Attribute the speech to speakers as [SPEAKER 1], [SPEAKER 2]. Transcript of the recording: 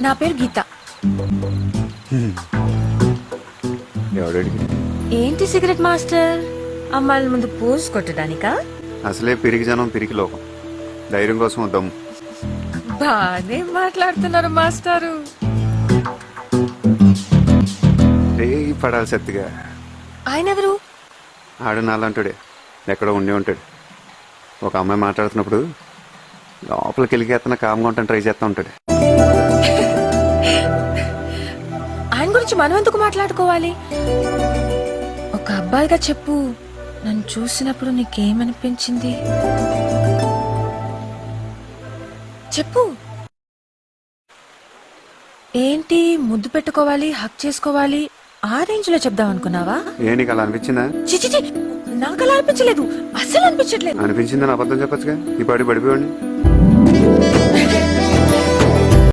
[SPEAKER 1] నా పేరు గీత.
[SPEAKER 2] ఎవడడికి
[SPEAKER 1] ఏంటి సిగరెట్ మాస్టర్? అమ్మాయిల ముందు పోజ్ కొట్టడానికా?
[SPEAKER 2] అసలే పిరికి జనం పిరికి లోకం. ధైర్యం కోసం దమ్ము.
[SPEAKER 1] బానే మాట్లాడుతున్నారు మాస్టారు.
[SPEAKER 2] రేయి పడాలి సత్తిగా.
[SPEAKER 1] ఆయన ఎవరు?
[SPEAKER 2] ఆడు నాలంటాడే, ఎక్కడో ఉండి ఉంటాడు. ఒక అమ్మాయి మాట్లాడుతున్నప్పుడు లోపలికి వెళ్ళి అతను కామ్గా ఉంటాను ట్రై చేస్తూ ఉంటాడు.
[SPEAKER 1] ఆయన గురించి మనం ఎందుకు మాట్లాడుకోవాలి? ఒక అబ్బాయిగా చెప్పు, నన్ను చూసినప్పుడు నీకేమనిపించింది చెప్పు. ఏంటి ముద్దు పెట్టుకోవాలి, హక్ చేసుకోవాలి, ఆ రేంజ్ లో చెప్దాం అనుకున్నావా?
[SPEAKER 2] ఏ నీకు అలా అనిపించిందా?
[SPEAKER 1] చిచి, నాకు అలా అనిపించలేదు, అస్సలు అనిపించట్లేదు.
[SPEAKER 2] అనిపించిందని అబద్ధం చెప్పచ్చుగా. ఈ పాడి పడిపోయాడు.